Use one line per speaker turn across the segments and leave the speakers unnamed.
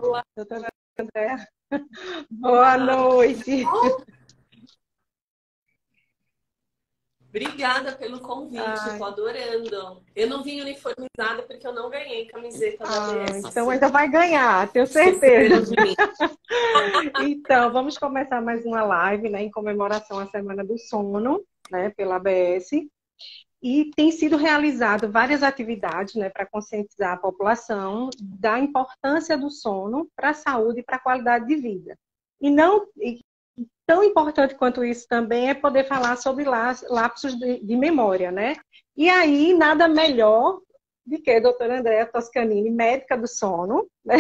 Olá, doutora Andréa. Boa noite.
Obrigada pelo convite, eu tô adorando. Eu não vim uniformizada porque eu não ganhei camiseta da ABS.
Então ainda vai ganhar, tenho certeza. Então, vamos começar mais uma live, né, em comemoração à Semana do Sono, né, pela ABS. E tem sido realizado várias atividades, né, para conscientizar a população da importância do sono para a saúde e para a qualidade de vida. E tão importante quanto isso também é poder falar sobre lapsos de memória, né? E aí, nada melhor do que a doutora Andréa Toscanini, médica do sono, né?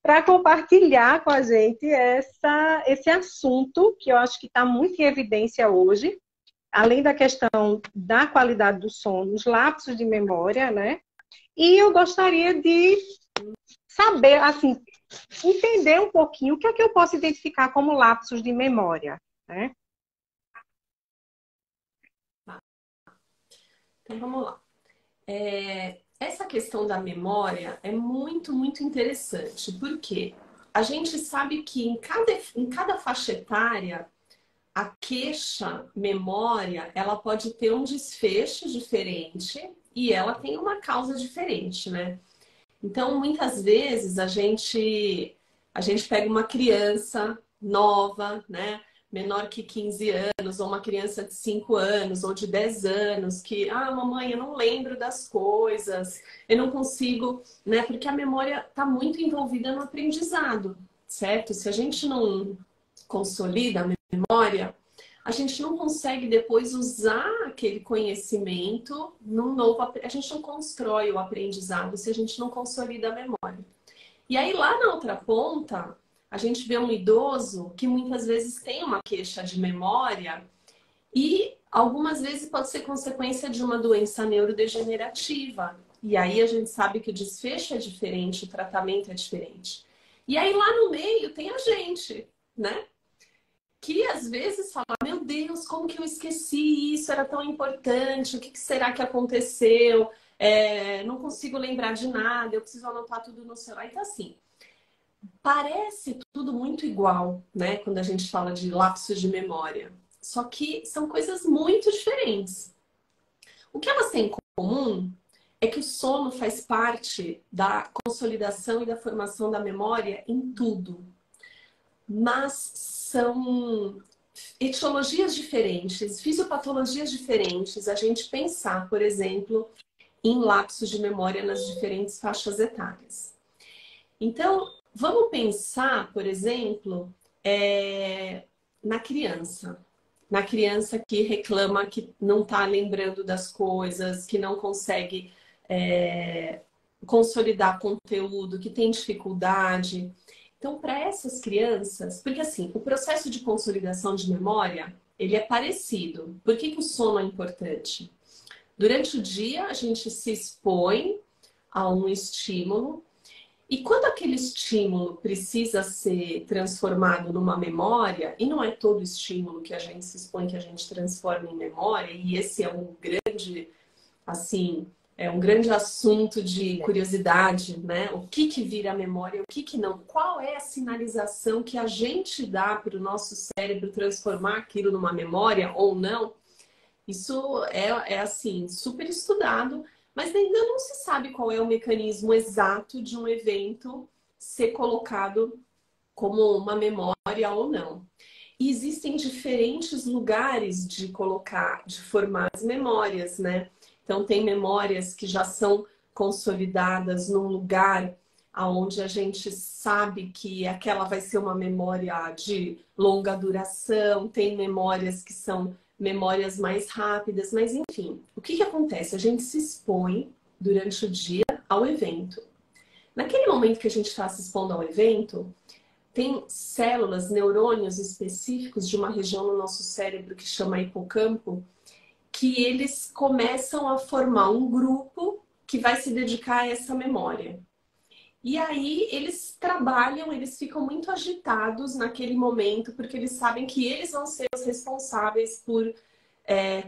Para compartilhar com a gente esse assunto que eu acho que está muito em evidência hoje, além da questão da qualidade do sono, os lapsos de memória, né? E eu gostaria de saber, assim, entender um pouquinho o que é que eu posso identificar como lapsos de memória, né?
Então vamos lá. Essa questão da memória é muito, muito interessante, porque a gente sabe que em cada faixa etária, a queixa memória, ela pode ter um desfecho diferente e ela tem uma causa diferente, né? Então, muitas vezes a gente pega uma criança nova, né? Menor que 15 anos, ou uma criança de 5 anos, ou de 10 anos, que, mamãe, eu não lembro das coisas, eu não consigo, né? Porque a memória está muito envolvida no aprendizado, certo? Se a gente não consolida a memória, a gente não consegue depois usar aquele conhecimento num novo. A gente não constrói o aprendizado se a gente não consolida a memória. E aí, lá na outra ponta, a gente vê um idoso que muitas vezes tem uma queixa de memória e algumas vezes pode ser consequência de uma doença neurodegenerativa. E aí a gente sabe que o desfecho é diferente, o tratamento é diferente. E aí, lá no meio, tem a gente, né? Que às vezes fala, meu Deus, como que eu esqueci isso? Era tão importante, o que será que aconteceu? Não consigo lembrar de nada, eu preciso anotar tudo no celular. Então, assim, parece tudo muito igual, né? Quando a gente fala de lapsos de memória. Só que são coisas muito diferentes. O que elas têm em comum é que o sono faz parte da consolidação e da formação da memória em tudo. Mas são etiologias diferentes, fisiopatologias diferentes, a gente pensar, por exemplo, em lapsos de memória nas diferentes faixas etárias. Então, vamos pensar, por exemplo, na criança. Na criança que reclama que não está lembrando das coisas, que não consegue consolidar conteúdo, que tem dificuldade. Então, para essas crianças, porque assim, o processo de consolidação de memória, ele é parecido. Por que o sono é importante? Durante o dia, a gente se expõe a um estímulo e quando aquele estímulo precisa ser transformado numa memória, e não é todo estímulo que a gente se expõe que a gente transforma em memória, e esse é um grande, assim, é um grande assunto de curiosidade, né? O que vira memória, o que não? Qual é a sinalização que a gente dá para o nosso cérebro transformar aquilo numa memória ou não? Isso assim, super estudado, mas ainda não se sabe qual é o mecanismo exato de um evento ser colocado como uma memória ou não. E existem diferentes lugares de colocar, de formar as memórias, né? Então, tem memórias que já são consolidadas num lugar onde a gente sabe que aquela vai ser uma memória de longa duração, tem memórias que são memórias mais rápidas, mas enfim, o que acontece? A gente se expõe durante o dia ao evento. Naquele momento que a gente está se expondo ao evento, tem células, neurônios específicos de uma região no nosso cérebro que chama hipocampo, que eles começam a formar um grupo que vai se dedicar a essa memória. E aí eles trabalham, eles ficam muito agitados naquele momento, porque eles sabem que eles vão ser os responsáveis por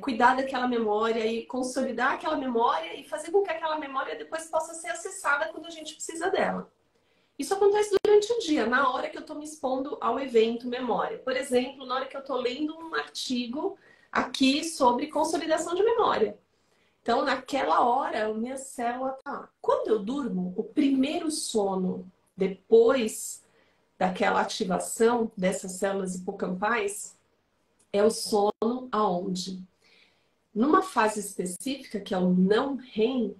cuidar daquela memória e consolidar aquela memória e fazer com que aquela memória depois possa ser acessada quando a gente precisa dela. Isso acontece durante o dia, na hora que eu estou me expondo ao evento memória. Por exemplo, na hora que eu estou lendo um artigo aqui sobre consolidação de memória. Então, naquela hora, a minha célula tá lá. Quando eu durmo, o primeiro sono, depois daquela ativação dessas células hipocampais, é o sono aonde? Numa fase específica, que é o não REM,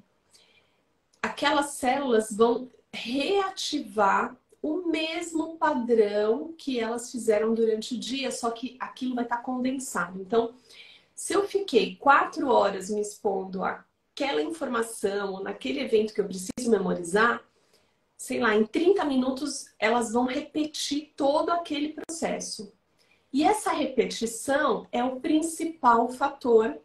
aquelas células vão reativar o mesmo padrão que elas fizeram durante o dia, só que aquilo vai estar condensado. Então, se eu fiquei 4 horas me expondo àquela informação, naquele evento que eu preciso memorizar, sei lá, em 30 minutos elas vão repetir todo aquele processo. E essa repetição é o principal fator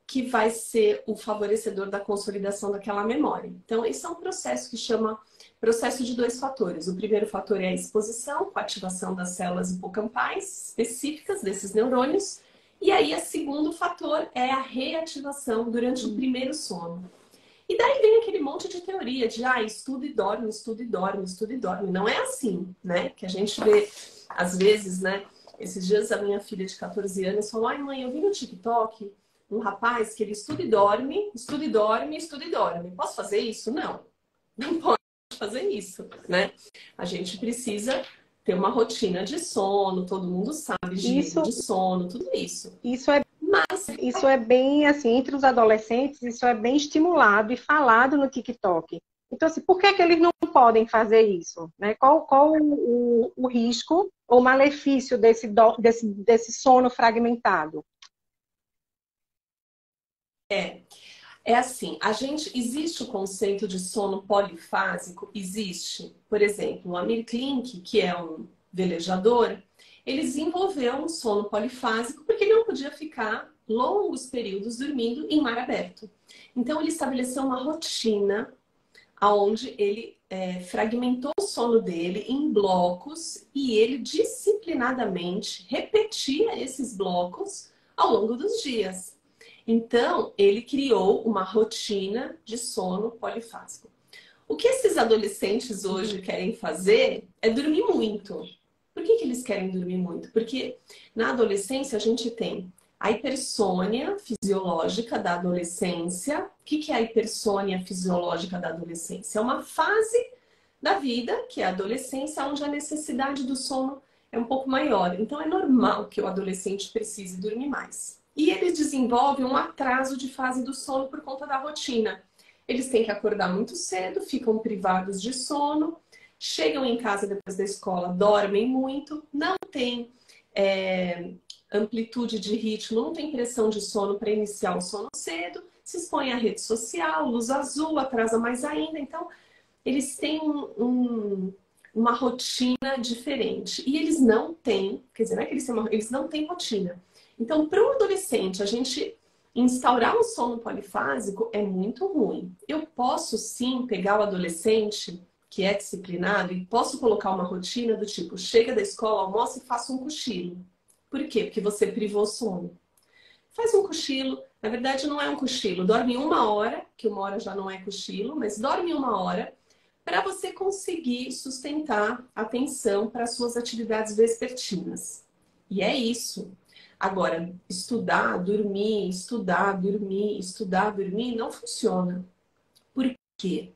que vai ser o favorecedor da consolidação daquela memória. Então, esse é um processo que chama processo de 2 fatores. O primeiro fator é a exposição, com a ativação das células hipocampais específicas desses neurônios. E aí, o segundo fator é a reativação durante o primeiro sono. E daí vem aquele monte de teoria de estuda e dorme, estuda e dorme, estuda e dorme. Não é assim, né? Que a gente vê, às vezes, né? Esses dias a minha filha de 14 anos falou: ai mãe, eu vi no TikTok um rapaz que ele estuda e dorme, estuda e dorme, estuda e dorme. Posso fazer isso? Não. Não pode fazer isso, né? A gente precisa ter uma rotina de sono, todo mundo sabe, higiene de sono, tudo isso.
Isso é bem, assim, entre os adolescentes, isso é bem estimulado e falado no TikTok. Então, assim, por que que eles não podem fazer isso? Né? Qual o risco ou malefício desse sono fragmentado?
É assim, existe o conceito de sono polifásico? Existe. Por exemplo, o Amir Klink, que é um velejador, ele desenvolveu um sono polifásico porque ele não podia ficar longos períodos dormindo em mar aberto. Então, ele estabeleceu uma rotina onde ele fragmentou o sono dele em blocos e ele disciplinadamente repetia esses blocos ao longo dos dias. Então, ele criou uma rotina de sono polifásico. O que esses adolescentes hoje querem fazer é dormir muito. Por que eles querem dormir muito? Porque na adolescência a gente tem a hipersônia fisiológica da adolescência. O que é a hipersônia fisiológica da adolescência? É uma fase da vida, que é a adolescência, onde a necessidade do sono é um pouco maior. Então, é normal que o adolescente precise dormir mais. E eles desenvolvem um atraso de fase do sono por conta da rotina. Eles têm que acordar muito cedo, ficam privados de sono, chegam em casa depois da escola, dormem muito, não tem amplitude de ritmo, não tem pressão de sono para iniciar o sono cedo, se expõem à rede social, luz azul, atrasa mais ainda. Então, eles têm uma rotina diferente. E eles não têm, quer dizer, não é que eles não têm rotina. Então, para um adolescente, a gente instaurar um sono polifásico é muito ruim. Eu posso sim pegar o adolescente que é disciplinado e posso colocar uma rotina do tipo, chega da escola, almoça e faça um cochilo. Por quê? Porque você privou o sono. Faz um cochilo, na verdade não é um cochilo, dorme 1 hora, que 1 hora já não é cochilo, mas dorme 1 hora para você conseguir sustentar a atenção para as suas atividades vespertinas. E é isso. Agora, estudar, dormir, estudar, dormir, estudar, dormir, não funciona. Por quê?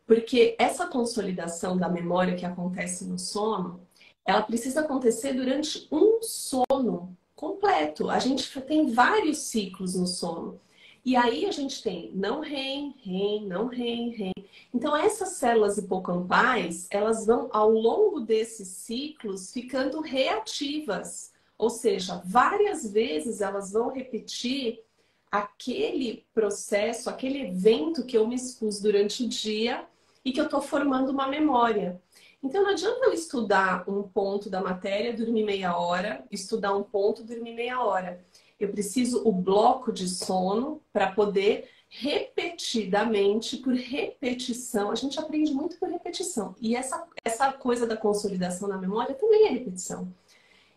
Porque essa consolidação da memória que acontece no sono, ela precisa acontecer durante um sono completo. A gente tem vários ciclos no sono. E aí a gente tem não REM, REM, não REM, REM. Então essas células hipocampais, elas vão ao longo desses ciclos ficando reativas. Ou seja, várias vezes elas vão repetir aquele processo, aquele evento que eu me expus durante o dia e que eu estou formando uma memória. Então não adianta eu estudar um ponto da matéria, dormir meia hora, estudar um ponto, dormir meia hora. Eu preciso o bloco de sono para poder repetidamente, por repetição. A gente aprende muito por repetição. E essa coisa da consolidação na memória também é repetição.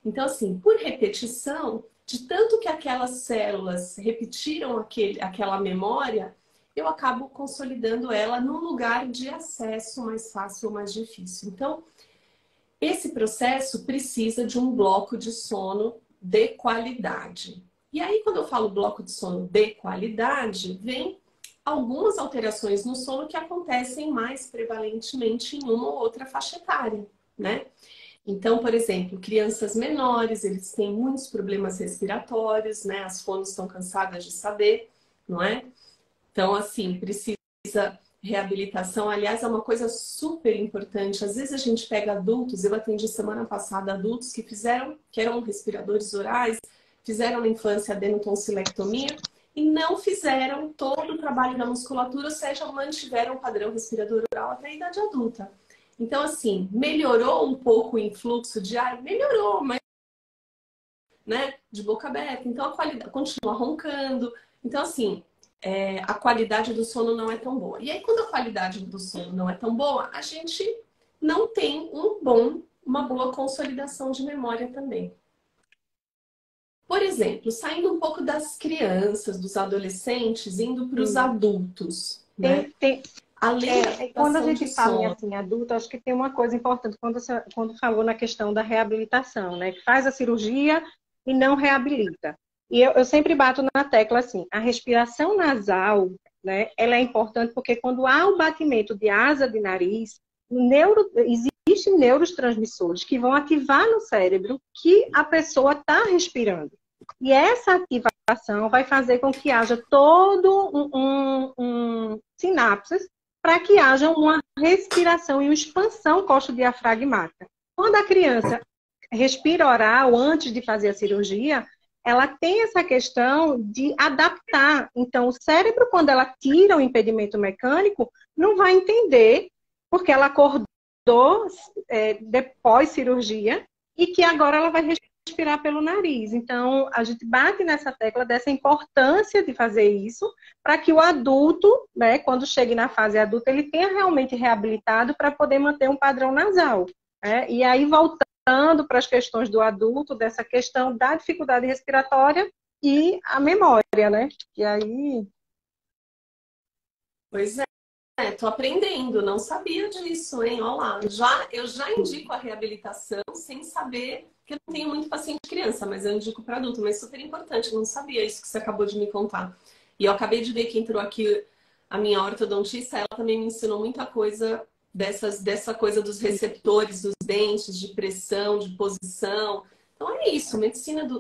Então, assim, por repetição, de tanto que aquelas células repetiram aquela memória, eu acabo consolidando ela num lugar de acesso mais fácil ou mais difícil. Então, esse processo precisa de um bloco de sono de qualidade. E aí, quando eu falo bloco de sono de qualidade, vem algumas alterações no sono que acontecem mais prevalentemente em uma ou outra faixa etária, né? Então, por exemplo, crianças menores, eles têm muitos problemas respiratórios, né? As fonos estão cansadas de saber, não é? Então, assim, precisa reabilitação. Aliás, é uma coisa super importante. Às vezes a gente pega adultos, eu atendi semana passada adultos que eram respiradores orais, fizeram na infância adenotonsilectomia e não fizeram todo o trabalho da musculatura, ou seja, mantiveram o padrão respirador oral até a idade adulta. Então, assim, melhorou um pouco o influxo de ar? Melhorou, mas, né, de boca aberta. Então, a qualidade continua roncando. Então, assim, a qualidade do sono não é tão boa. E aí, quando a qualidade do sono não é tão boa, a gente não tem uma boa consolidação de memória também. Por exemplo, saindo um pouco das crianças, dos adolescentes, indo para os adultos, né? Além da
quando a gente
de
fala em
sono.
assim, adulto, acho que tem uma coisa importante quando falou na questão da reabilitação, né? Que faz a cirurgia e não reabilita. E eu sempre bato na tecla assim, a respiração nasal, né? Ela é importante porque quando há o batimento de asa de nariz, existem neurotransmissores que vão ativar no cérebro que a pessoa está respirando. E essa ativação vai fazer com que haja todo sinapses para que haja uma respiração e uma expansão coxo-diafragmática. Quando a criança respira oral antes de fazer a cirurgia, ela tem essa questão de adaptar. Então, o cérebro, quando ela tira o impedimento mecânico, não vai entender, porque ela acordou depois cirurgia e que agora ela vai respirar pelo nariz. Então, a gente bate nessa tecla dessa importância de fazer isso para que o adulto, né, quando chegue na fase adulta, ele tenha realmente reabilitado para poder manter um padrão nasal. Né? E aí, voltando para as questões do adulto, dessa questão da dificuldade respiratória e a memória, né? E aí...
Pois é, tô aprendendo, não sabia disso, hein? Olha lá, eu já indico a reabilitação sem saber, que eu não tenho muito paciente criança, mas eu indico para adulto, mas super importante, eu não sabia isso que você acabou de me contar. E eu acabei de ver que entrou aqui a minha ortodontista, ela também me ensinou muita coisa dessa coisa dos receptores dos dentes, de pressão, de posição. Então é isso,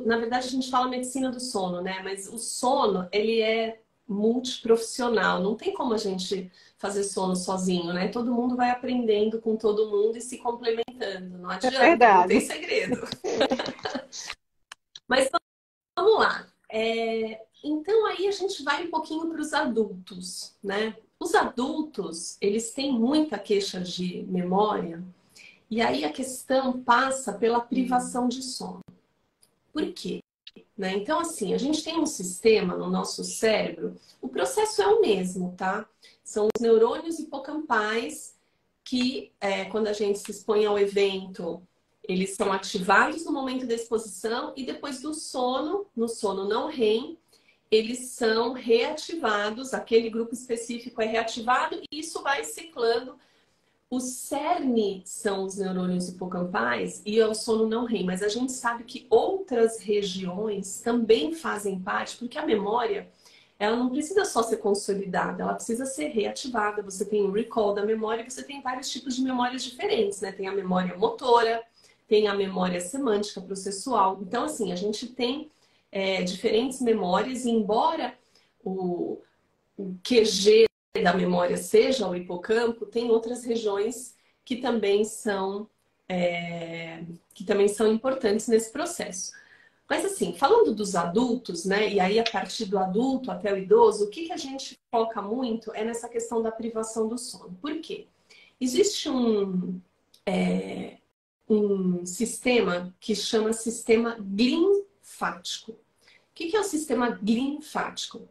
na verdade a gente fala medicina do sono, né? Mas o sono, ele é multiprofissional, não tem como a gente fazer sono sozinho, né? Todo mundo vai aprendendo com todo mundo e se complementando. Não adianta, não tem segredo. Mas vamos lá. Então aí a gente vai um pouquinho para os adultos, né? Os adultos, eles têm muita queixa de memória e aí a questão passa pela privação de sono. Por quê? Né? Então, assim, a gente tem um sistema no nosso cérebro, o processo é o mesmo, tá? São os neurônios hipocampais que, quando a gente se expõe ao evento, eles são ativados no momento da exposição e depois do sono, no sono não REM, eles são reativados, aquele grupo específico é reativado e isso vai ciclando. O cerne são os neurônios hipocampais e é o sono não REM, mas a gente sabe que outras regiões também fazem parte, porque a memória, ela não precisa só ser consolidada, ela precisa ser reativada. Você tem o recall da memória e você tem vários tipos de memórias diferentes, né? Tem a memória motora, tem a memória semântica, processual. Então, assim, a gente tem diferentes memórias e embora o QG da memória seja o hipocampo, tem outras regiões que também são importantes nesse processo. Mas assim, falando dos adultos, né? E aí a partir do adulto até o idoso, o que a gente foca muito é nessa questão da privação do sono. Por quê? Existe um sistema que chama sistema glinfático. O que é o sistema glinfático?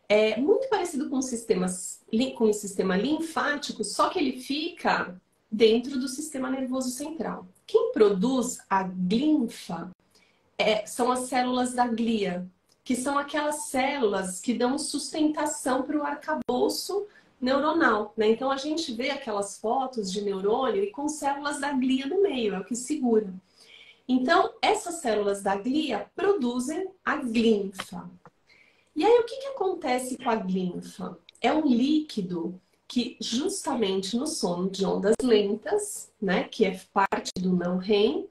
É muito parecido com o sistema linfático, só que ele fica dentro do sistema nervoso central. Quem produz a glinfa são as células da glia. que são aquelas células que dão sustentação para o arcabouço neuronal, né? Então a gente vê aquelas fotos de neurônio e com células da glia no meio, é o que segura. Então, essas células da glia produzem a glinfa. E aí, o que que acontece com a glinfa? É um líquido que, justamente no sono de ondas lentas, né, que é parte do não REM,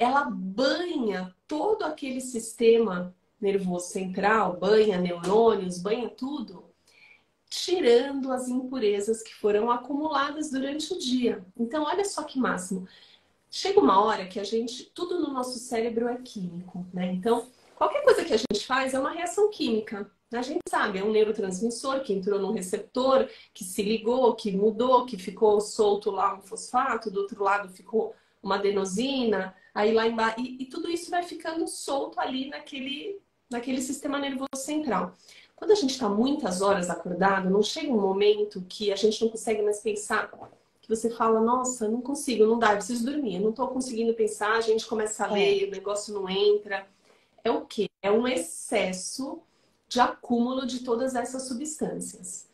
ela banha todo aquele sistema nervoso central, banha neurônios, banha tudo, tirando as impurezas que foram acumuladas durante o dia. Então, olha só que máximo. Chega uma hora que tudo no nosso cérebro é químico, né? Então, qualquer coisa que a gente faz é uma reação química. A gente sabe, é um neurotransmissor que entrou num receptor, que se ligou, que mudou, que ficou solto lá um fosfato, do outro lado ficou uma adenosina, aí lá embaixo. E tudo isso vai ficando solto ali naquele sistema nervoso central. Quando a gente está muitas horas acordado, não chega um momento que a gente não consegue mais pensar, que você fala, nossa, não consigo, não dá, eu preciso dormir, eu não estou conseguindo pensar, a gente começa a ler, o negócio não entra. É o quê? É um excesso de acúmulo de todas essas substâncias.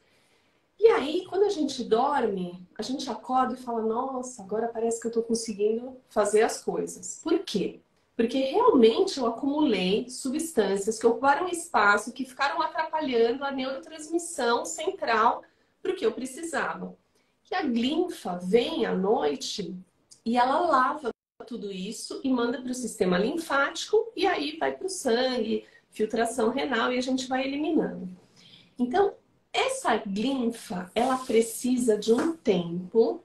E aí, quando a gente dorme, a gente acorda e fala, nossa, agora parece que eu estou conseguindo fazer as coisas. Por quê? Porque realmente eu acumulei substâncias que ocuparam espaço, que ficaram atrapalhando a neurotransmissão central para o que eu precisava. E a glinfa vem à noite e ela lava tudo isso e manda para o sistema linfático e aí vai para o sangue, filtração renal e a gente vai eliminando. Então, essa glinfa, ela precisa de um tempo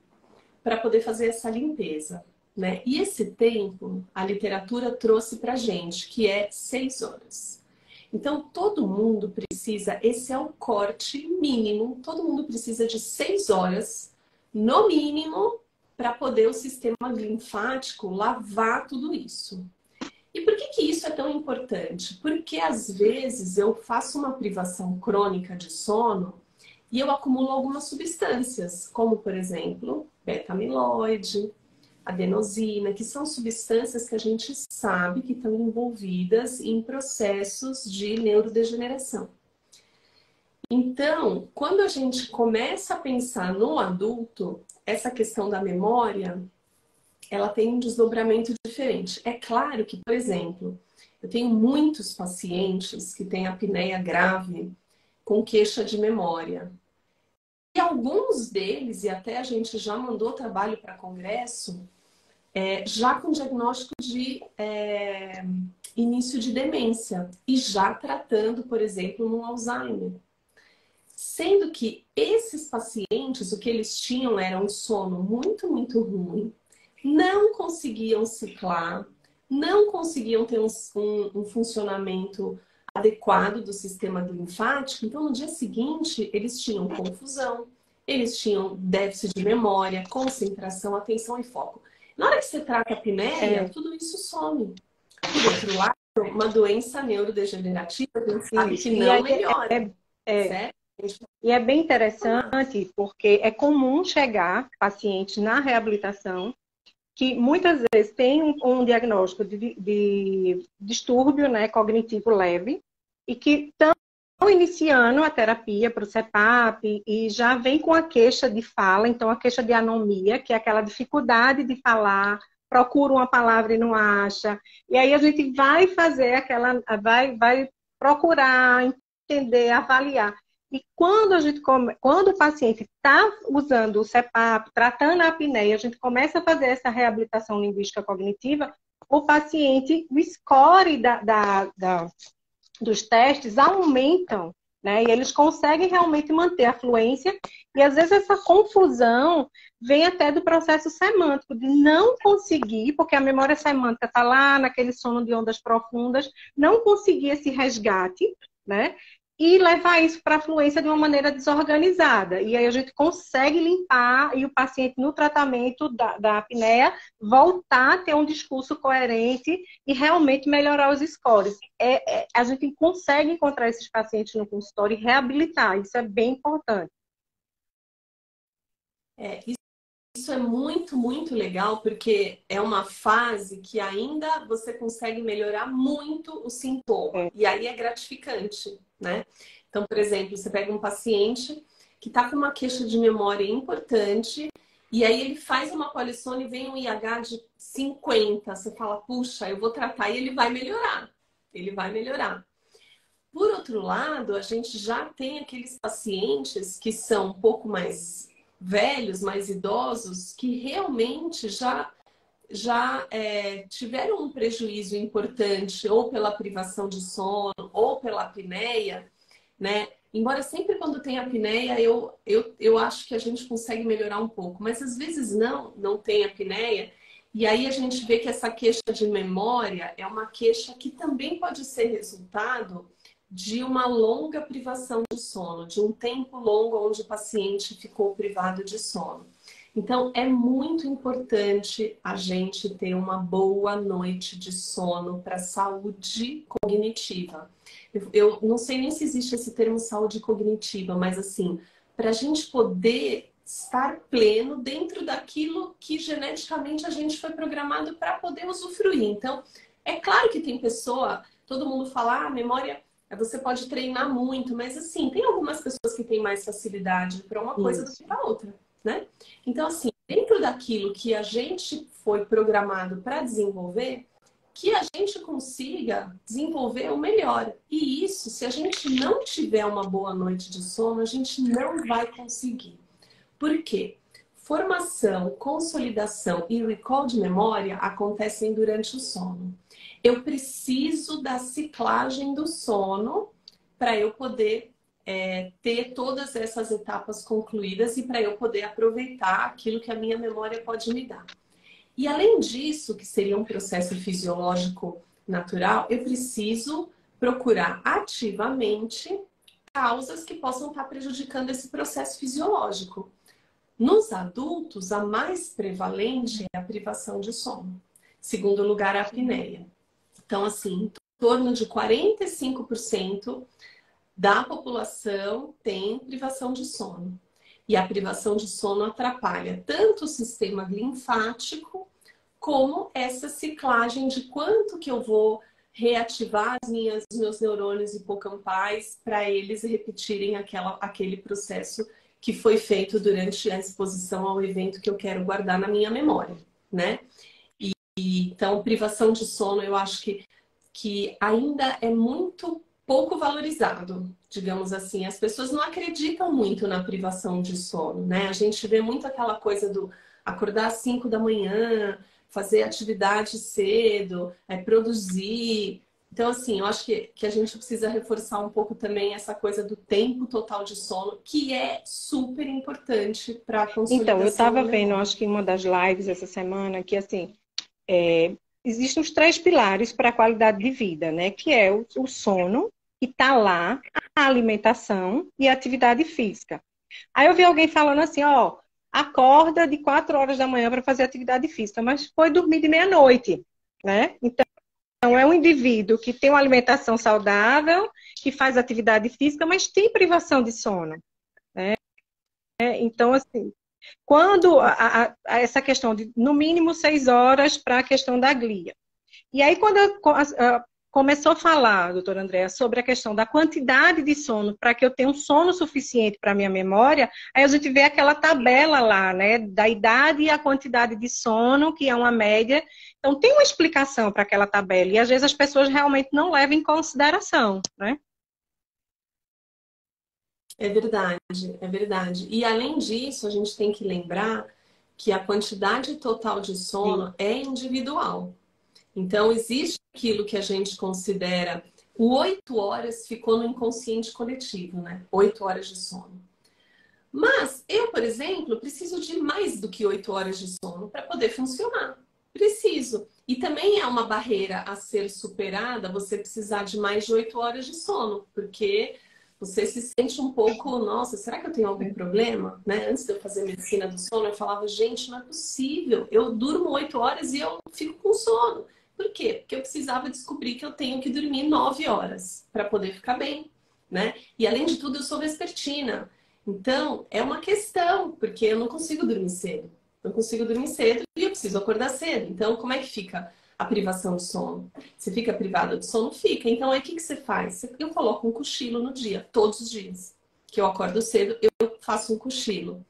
para poder fazer essa limpeza, né? E esse tempo, a literatura trouxe para gente, que é 6 horas. Então, todo mundo precisa, esse é o corte mínimo, todo mundo precisa de 6 horas, no mínimo, para poder o sistema linfático lavar tudo isso. E por que que isso é tão importante? Porque às vezes eu faço uma privação crônica de sono e eu acumulo algumas substâncias, como por exemplo, beta-amiloide, adenosina, que são substâncias que a gente sabe que estão envolvidas em processos de neurodegeneração. Então, quando a gente começa a pensar no adulto, essa questão da memória, ela tem um desdobramento diferente. É claro que, por exemplo, eu tenho muitos pacientes que têm apneia grave com queixa de memória. E alguns deles, e até a gente já mandou trabalho para congresso, já com diagnóstico de início de demência e já tratando, por exemplo, no Alzheimer. Sendo que esses pacientes, o que eles tinham era um sono muito, muito ruim, não conseguiam ciclar, não conseguiam ter um funcionamento adequado do sistema linfático. Então, no dia seguinte, eles tinham confusão, eles tinham déficit de memória, concentração, atenção e foco. Na hora que você trata a apneia, tudo isso some. Por outro lado, uma doença neurodegenerativa, a gente sabe que não melhora. Certo?
E é bem interessante porque é comum chegar pacientes na reabilitação que muitas vezes tem um diagnóstico de distúrbio, né, cognitivo leve e que estão iniciando a terapia para o CEPAP e já vem com a queixa de fala, então a queixa de anomia, que é aquela dificuldade de falar, procura uma palavra e não acha. E aí a gente vai fazer vai procurar entender, avaliar. E quando o paciente está usando o CEPAP, tratando a apneia, a gente começa a fazer essa reabilitação linguística cognitiva, o paciente, o score dos testes aumentam, né? E eles conseguem realmente manter a fluência. E às vezes essa confusão vem até do processo semântico, de não conseguir, porque a memória semântica está lá naquele sono de ondas profundas, não conseguir esse resgate, né? E levar isso para a fluência de uma maneira desorganizada. E aí a gente consegue limpar e o paciente no tratamento da apneia voltar a ter um discurso coerente e realmente melhorar os scores. A gente consegue encontrar esses pacientes no consultório e reabilitar. Isso é bem importante.
Isso isso é muito, muito legal, porque é uma fase que ainda você consegue melhorar muito o sintoma.
É,
E aí é gratificante, né? Então, por exemplo, você pega um paciente que está com uma queixa de memória importante, e aí ele faz uma polisson e vem um IH de 50. Você fala, puxa, eu vou tratar e ele vai melhorar. Ele vai melhorar. Por outro lado, a gente já tem aqueles pacientes que são um pouco mais velhos, mais idosos, que realmente já tiveram um prejuízo importante, ou pela privação de sono, ou pela apneia, né? Embora sempre quando tem apneia, eu acho que a gente consegue melhorar um pouco, mas às vezes não tem apneia. E aí a gente vê que essa queixa de memória é uma queixa que também pode ser resultado de uma longa privação de sono, de um tempo longo onde o paciente ficou privado de sono. Então, é muito importante a gente ter uma boa noite de sono para saúde cognitiva. Eu não sei nem se existe esse termo saúde cognitiva, mas assim, para a gente poder estar pleno dentro daquilo que geneticamente a gente foi programado para poder usufruir. Então, é claro que tem pessoa, todo mundo fala, memória, você pode treinar muito, mas assim, tem algumas pessoas que têm mais facilidade para uma coisa do
isso.
que para outra, né? Então, assim, dentro daquilo que a gente foi programado para desenvolver, que a gente consiga desenvolver o melhor. E isso, se a gente não tiver uma boa noite de sono, a gente não vai conseguir. Por quê? Formação, consolidação e recall de memória acontecem durante o sono. Eu preciso da ciclagem do sono para eu poder ter todas essas etapas concluídas e para eu poder aproveitar aquilo que a minha memória pode me dar. E além disso, que seria um processo fisiológico natural, eu preciso procurar ativamente causas que possam estar prejudicando esse processo fisiológico. Nos adultos, a mais prevalente é a privação de sono. Segundo lugar, a apneia. Então, assim, em torno de 45% da população tem privação de sono. E a privação de sono atrapalha tanto o sistema linfático, como essa ciclagem de quanto que eu vou reativar os meus neurônios hipocampais para eles repetirem aquele processo que foi feito durante a exposição ao evento que eu quero guardar na minha memória, né? Então, privação de sono, eu acho que ainda é muito pouco valorizado, digamos assim. As pessoas não acreditam muito na privação de sono, né? A gente vê muito aquela coisa do acordar às 5 da manhã, fazer atividade cedo, produzir. Então, assim, eu acho que a gente precisa reforçar um pouco também essa coisa do tempo total de sono, que é super importante para a
Então, eu
consolidação
estava
da
vendo,
memória.
acho que em uma das lives essa semana, que assim, existem os 3 pilares para a qualidade de vida, né? Que é o sono, que está lá, a alimentação e a atividade física. Aí eu vi alguém falando assim, ó, acorda de 4 horas da manhã para fazer atividade física, mas foi dormir de meia-noite, né? Então, é um indivíduo que tem uma alimentação saudável, que faz atividade física, mas tem privação de sono, né? Então, assim, quando essa questão de, no mínimo, 6 horas para a questão da glia. E aí, quando começou a falar, doutora Andréa, sobre a questão da quantidade de sono, para que eu tenha um sono suficiente para a minha memória, aí a gente vê aquela tabela lá, né, da idade e a quantidade de sono, que é uma média. Então, tem uma explicação para aquela tabela, e às vezes as pessoas realmente não levam em consideração, né?
É verdade, é verdade. E além disso, a gente tem que lembrar que a quantidade total de
Sim.
sono é individual. Então, existe aquilo que a gente considera o 8 horas ficou no inconsciente coletivo, né? 8 horas de sono. Mas eu, por exemplo, preciso de mais do que 8 horas de sono para poder funcionar. Preciso. E também é uma barreira a ser superada você precisar de mais de 8 horas de sono, porque você se sente um pouco, nossa, será que eu tenho algum problema? Né? Antes de eu fazer medicina do sono, eu falava, gente, não é possível. Eu durmo 8 horas e eu fico com sono. Por quê? Porque eu precisava descobrir que eu tenho que dormir 9 horas para poder ficar bem, né? E além de tudo, eu sou vespertina. Então, é uma questão, porque eu não consigo dormir cedo. não consigo dormir cedo e eu preciso acordar cedo. Então, como é que fica a privação de sono? Você fica privada de sono? Fica. Então, aí o que você faz? Eu coloco um cochilo no dia, todos os dias. Que eu acordo cedo, eu faço um cochilo.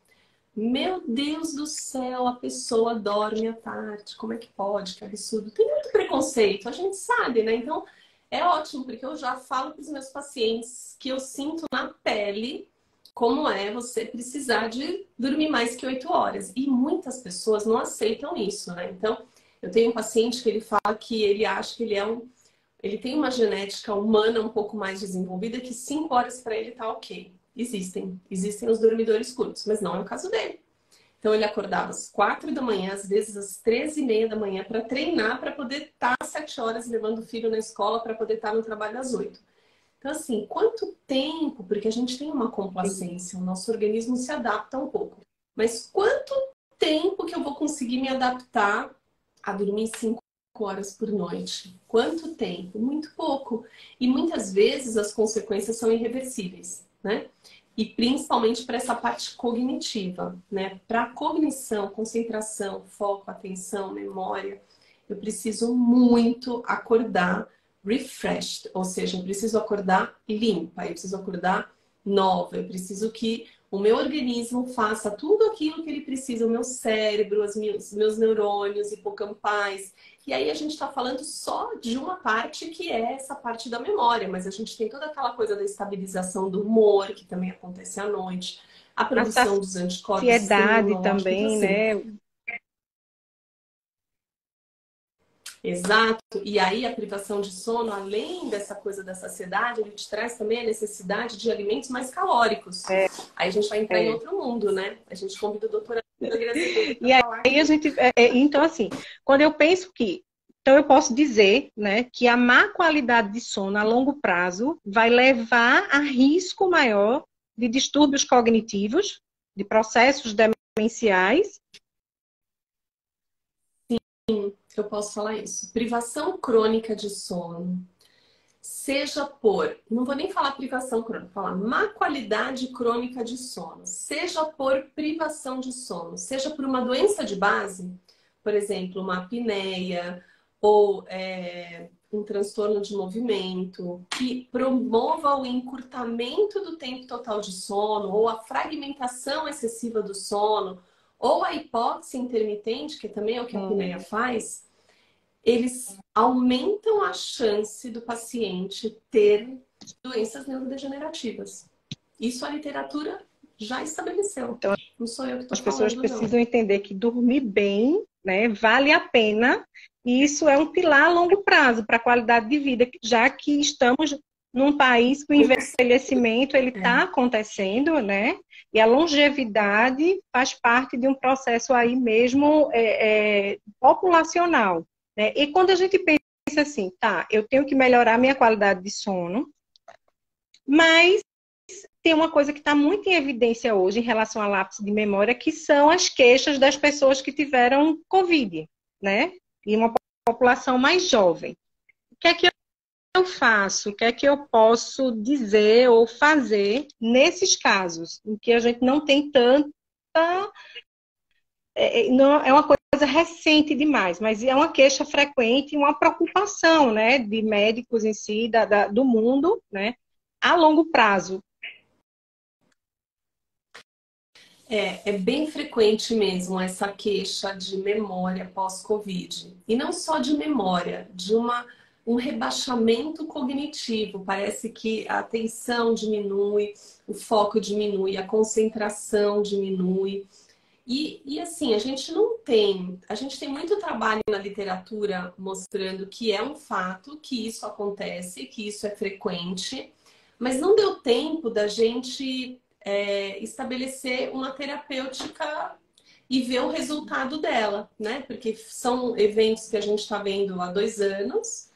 Meu Deus do céu, a pessoa dorme à tarde. Como é que pode? Que absurdo. Tem muito preconceito, a gente sabe, né? Então, é ótimo, porque eu já falo para os meus pacientes que eu sinto na pele como é você precisar de dormir mais que 8 horas. E muitas pessoas não aceitam isso, né? Então, eu tenho um paciente que ele fala que ele acha que ele tem uma genética humana um pouco mais desenvolvida, que 5 horas para ele tá ok. Existem os dormidores curtos, mas não é o caso dele. Então ele acordava às 4 da manhã, às vezes às 13h30 da manhã, para treinar, para poder estar às 7 horas levando o filho na escola, para poder estar no trabalho às 8. Então, assim, quanto tempo, porque a gente tem uma complacência, o nosso organismo se adapta um pouco. Mas quanto tempo que eu vou conseguir me adaptar a dormir 5 horas por noite? Quanto tempo? Muito pouco. E muitas vezes as consequências são irreversíveis, né? E principalmente para essa parte cognitiva, né? Para cognição, concentração, foco, atenção, memória, eu preciso muito acordar refreshed, ou seja, eu preciso acordar limpa, eu preciso acordar nova, eu preciso que o meu organismo faça tudo aquilo que ele precisa, o meu cérebro, os meus neurônios hipocampais. E aí a gente está falando só de uma parte que é essa parte da memória, mas a gente tem toda aquela coisa da estabilização do humor, que também acontece à noite, a
A
produção dos anticorpos, sistema
saciedade
imunológico, então
também,
assim,
né?
exato. E aí a privação de sono, além dessa coisa da saciedade, ele te traz também a necessidade de alimentos mais calóricos.
É,
Aí a gente vai entrar em
é.
outro mundo, né? A gente convida a doutora Graziella
E
para falar
aí a
aqui.
gente, então assim, quando eu penso que, então eu posso dizer, né, que a má qualidade de sono a longo prazo vai levar a risco maior de distúrbios cognitivos, de processos demenciais.
Eu posso falar isso. Privação crônica de sono, seja por, não vou nem falar privação crônica, vou falar má qualidade crônica de sono, seja por privação de sono, seja por uma doença de base, por exemplo, uma apneia ou um transtorno de movimento, que promova o encurtamento do tempo total de sono ou a fragmentação excessiva do sono, ou a hipóxia intermitente, que também é o que a apneia faz, eles aumentam a chance do paciente ter doenças neurodegenerativas. Isso a literatura já estabeleceu.
Então,
Não sou eu que estou
as pessoas
falando, não.
precisam entender que dormir bem, né, vale a pena, e isso é um pilar a longo prazo para a qualidade de vida, já que estamos num país que o envelhecimento ele está acontecendo, né? E a longevidade faz parte de um processo aí mesmo populacional, né? E quando a gente pensa assim, tá, eu tenho que melhorar a minha qualidade de sono, mas tem uma coisa que está muito em evidência hoje em relação a lapso de memória, que são as queixas das pessoas que tiveram Covid, né? E uma população mais jovem. O que é que eu faço? O que é que eu posso dizer ou fazer nesses casos em que a gente não tem tanta... não, é uma coisa recente demais, mas é uma queixa frequente e uma preocupação, né? De médicos em si, do mundo, né? A longo prazo.
É bem frequente mesmo essa queixa de memória pós-Covid. E não só de memória, de um rebaixamento cognitivo. Parece que a atenção diminui, o foco diminui, a concentração diminui. E assim, a gente tem muito trabalho na literatura mostrando que é um fato, que isso acontece, que isso é frequente, mas não deu tempo da gente estabelecer uma terapêutica e ver o resultado dela, né? Porque são eventos que a gente está vendo há 2 anos.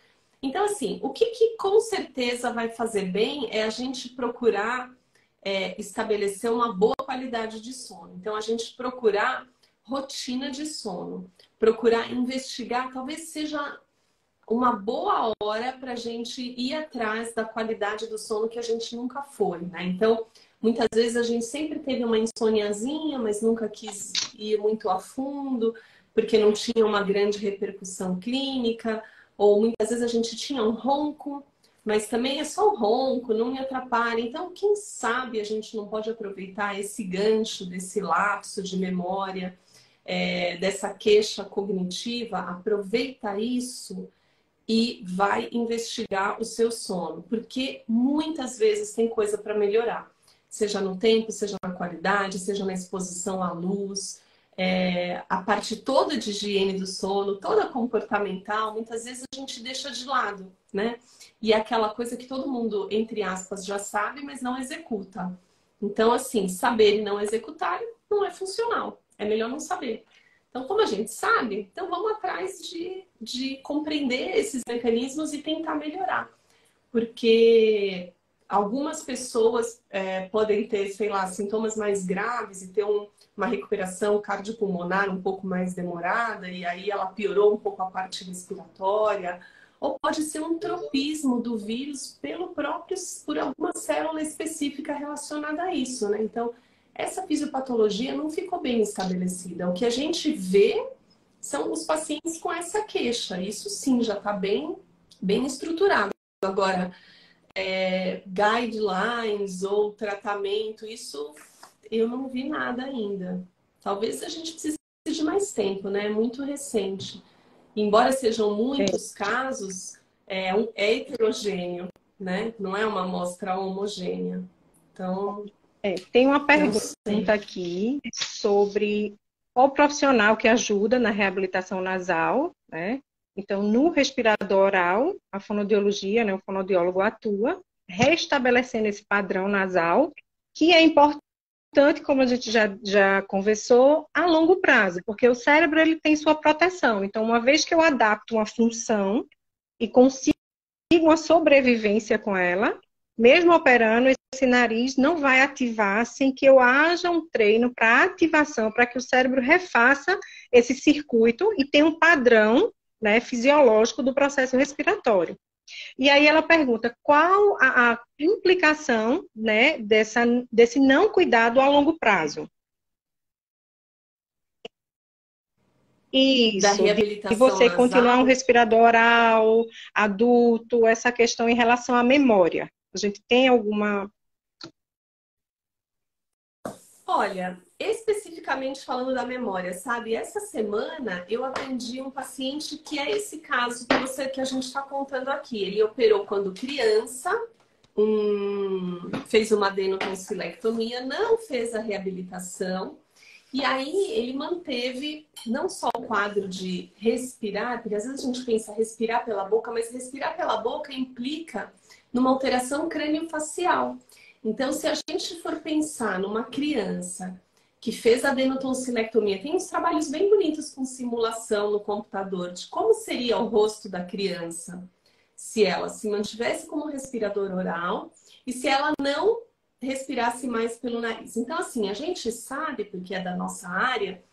Então, assim, o que com certeza vai fazer bem é a gente procurar estabelecer uma boa qualidade de sono. Então, a gente procurar rotina de sono, procurar investigar, talvez seja uma boa hora para a gente ir atrás da qualidade do sono que a gente nunca foi, né? Então, Muitas vezes a gente sempre teve uma insôniazinha, mas nunca quis ir muito a fundo, porque não tinha uma grande repercussão clínica, ou muitas vezes a gente tinha um ronco, mas também é só o ronco, não me atrapalha. Então, quem sabe a gente não pode aproveitar esse gancho desse lapso de memória, dessa queixa cognitiva, aproveita isso e vai investigar o seu sono, porque muitas vezes tem coisa para melhorar, seja no tempo, seja na qualidade, seja na exposição à luz, a parte toda de higiene do sono, toda comportamental, muitas vezes a gente deixa de lado, né? E é aquela coisa que todo mundo, entre aspas, já sabe, mas não executa. Então, assim, saber e não executar não é funcional. É melhor não saber. Então, como a gente sabe, então vamos atrás de compreender esses mecanismos e tentar melhorar. Porque algumas pessoas podem ter, sei lá, sintomas mais graves e ter uma recuperação cardiopulmonar um pouco mais demorada, e aí ela piorou um pouco a parte respiratória. Ou pode ser um tropismo do vírus por alguma célula específica relacionada a isso, né? Então, essa fisiopatologia não ficou bem estabelecida. O que a gente vê são os pacientes com essa queixa. Isso sim já está bem estruturado. Agora, guidelines ou tratamento, isso eu não vi nada ainda. Talvez a gente precise de mais tempo, né? É muito recente. Embora sejam muitos casos, é heterogêneo, né? Não é uma amostra homogênea. Então,
tem uma pergunta aqui sobre qual profissional que ajuda na reabilitação nasal, né? Então, no respirador oral, a fonoaudiologia, né, o fonoaudiólogo atua, restabelecendo esse padrão nasal, que é importante, como a gente já conversou, a longo prazo, porque o cérebro ele tem sua proteção. Então, uma vez que eu adapto uma função e consigo uma sobrevivência com ela, mesmo operando, esse nariz não vai ativar sem que eu haja um treino para ativação, para que o cérebro refaça esse circuito e tenha um padrão, né, fisiológico do processo respiratório. E aí ela pergunta qual a implicação, né, desse não cuidado a longo prazo. Isso,
da reabilitação
de você
nasal.
continuar um respirador oral, adulto, essa questão em relação à memória. A gente tem alguma...
Olha, especificamente falando da memória, sabe? Essa semana eu atendi um paciente que é esse caso que a gente está contando aqui. Ele operou quando criança, fez uma adenotonsilectomia, não fez a reabilitação. E aí ele manteve não só o quadro de respirar, porque às vezes a gente pensa respirar pela boca, mas respirar pela boca implica numa alteração crâniofacial. Então, se a gente for pensar numa criança que fez a adenotonsilectomia, tem uns trabalhos bem bonitos com simulação no computador de como seria o rosto da criança se ela se mantivesse como respirador oral e se ela não respirasse mais pelo nariz. Então, assim, a gente sabe, porque é da nossa área,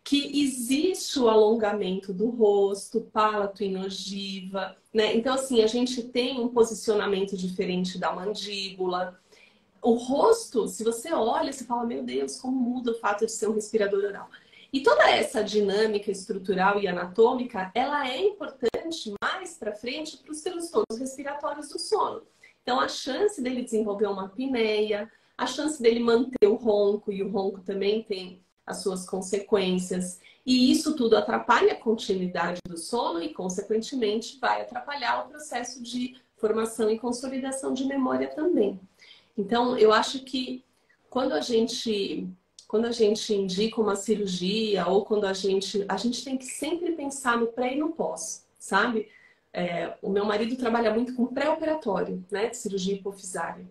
que existe o alongamento do rosto, palato e gengiva, né? Então, assim, a gente tem um posicionamento diferente da mandíbula. O rosto, se você olha, você fala, meu Deus, como muda o fato de ser um respirador oral. E toda essa dinâmica estrutural e anatômica, ela é importante mais para frente para os transtornos respiratórios do sono. Então, a chance dele desenvolver uma apneia, a chance dele manter o ronco, e o ronco também tem as suas consequências. E isso tudo atrapalha a continuidade do sono e, consequentemente, vai atrapalhar o processo de formação e consolidação de memória também. Então, eu acho que quando a gente indica uma cirurgia ou quando a gente tem que sempre pensar no pré e no pós, sabe? O meu marido trabalha muito com pré-operatório, né, de cirurgia hipofisária.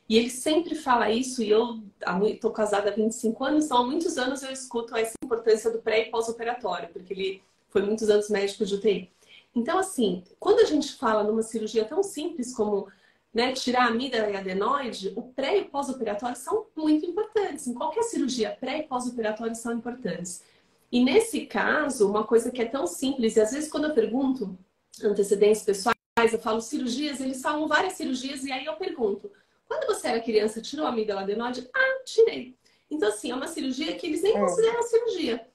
E ele sempre fala isso, e eu estou casada há 25 anos, então há muitos anos eu escuto essa importância do pré e pós-operatório, porque ele foi muitos anos médico de UTI. Então, assim, quando a gente fala numa cirurgia tão simples como, né, tirar a amígdala e a adenoide, o pré e pós-operatório são muito importantes. Em qualquer cirurgia, pré e pós-operatório são importantes. E nesse caso, uma coisa que é tão simples, e às vezes quando eu pergunto antecedentes pessoais, eu falo cirurgias, eles falam várias cirurgias, e aí eu pergunto, Quando você era criança, tirou a amígdala adenoide? Ah, tirei. Então, assim, é uma cirurgia que eles nem consideram cirurgia.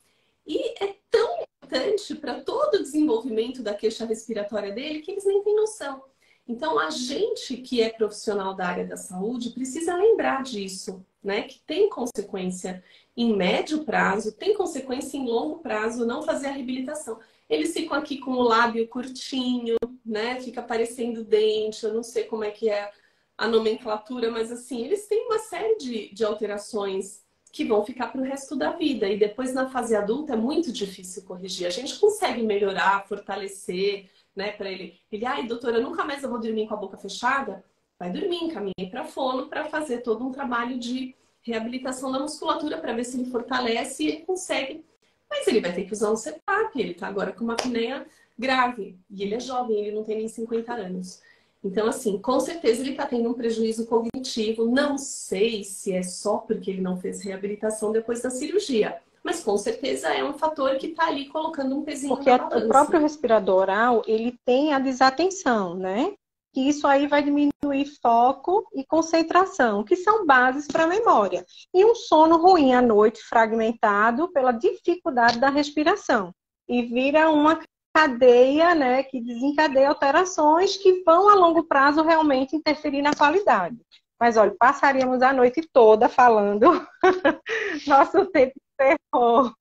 E é tão importante para todo o desenvolvimento da queixa respiratória dele que eles nem têm noção. Então, a gente que é profissional da área da saúde precisa lembrar disso, né? Que tem consequência em médio prazo, tem consequência em longo prazo não fazer a reabilitação. Eles ficam aqui com o lábio curtinho, né? Fica aparecendo dente, eu não sei como é que é a nomenclatura, mas assim, eles têm uma série de alterações que vão ficar para o resto da vida. E depois, na fase adulta, é muito difícil corrigir. A gente consegue melhorar, fortalecer, né, para ele. Ele, ai, doutora, nunca mais eu vou dormir com a boca fechada? Vai dormir, encaminhei para fono para fazer todo um trabalho de reabilitação da musculatura para ver se ele fortalece e ele consegue. Mas ele vai ter que usar um CPAP, ele está agora com uma apneia grave. E ele é jovem, ele não tem nem 50 anos. Então, assim, com certeza ele está tendo um prejuízo cognitivo. Não sei se é só porque ele não fez reabilitação depois da cirurgia. Mas com certeza é um fator que está ali colocando um pezinho
Porque
na balança.
o próprio respirador oral, ele tem a desatenção, né? Que isso aí vai diminuir foco e concentração, que são bases para a memória. E um sono ruim à noite, fragmentado pela dificuldade da respiração. E vira uma cadeia, né, que desencadeia alterações que vão a longo prazo realmente interferir na qualidade. Mas, olha, passaríamos a noite toda falando. Nosso tempo encerrou.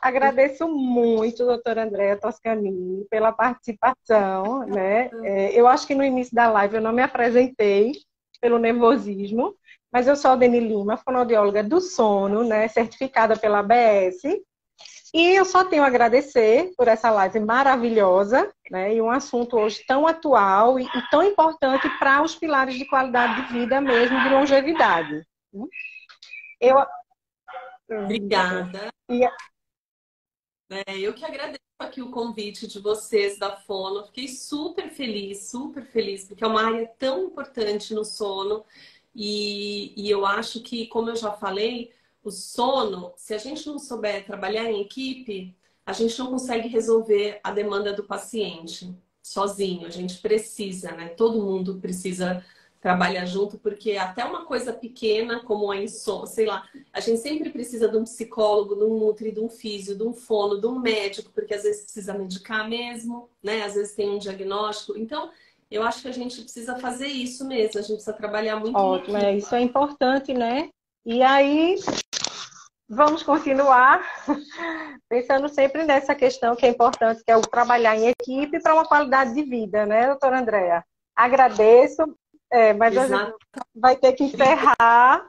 Agradeço muito, doutora Andréa Toscanini, pela participação, né? Eu acho que no início da live eu não me apresentei pelo nervosismo, mas eu sou a Deni Lima, fonoaudióloga do sono, né? Certificada pela ABS. E eu só tenho a agradecer por essa live maravilhosa, né? E um assunto hoje tão atual e tão importante para os pilares de qualidade de vida mesmo, de longevidade. Eu...
Obrigada.
E...
Eu que agradeço aqui o convite de vocês da Fono. Fiquei super feliz, porque é uma área tão importante no sono. E eu acho que, como eu já falei, o sono, se a gente não souber trabalhar em equipe, a gente não consegue resolver a demanda do paciente sozinho. A gente precisa, né? Todo mundo precisa trabalhar junto, porque até uma coisa pequena como a insônia, sei lá, a gente sempre precisa de um psicólogo, de um nutri, de um físio, de um fono, de um médico, porque às vezes precisa medicar mesmo, né? Às vezes tem um diagnóstico. Então, eu acho que a gente precisa fazer isso mesmo, a gente precisa trabalhar muito
Ótimo,
em equipe.
isso é importante, né? E aí, vamos continuar pensando sempre nessa questão que é importante, que é o trabalhar em equipe para uma qualidade de vida, né, doutora Andréa? Agradeço, mas a gente vai ter que encerrar.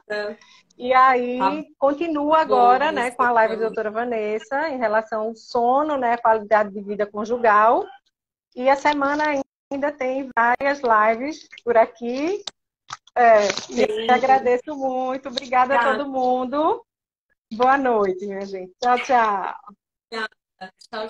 E aí, continua agora, né, com a live da doutora Vanessa, em relação ao sono, né, qualidade de vida conjugal. E a semana ainda tem várias lives por aqui. E agradeço muito. Obrigada a todo mundo. Boa noite, minha gente. Tchau, tchau.
Tchau.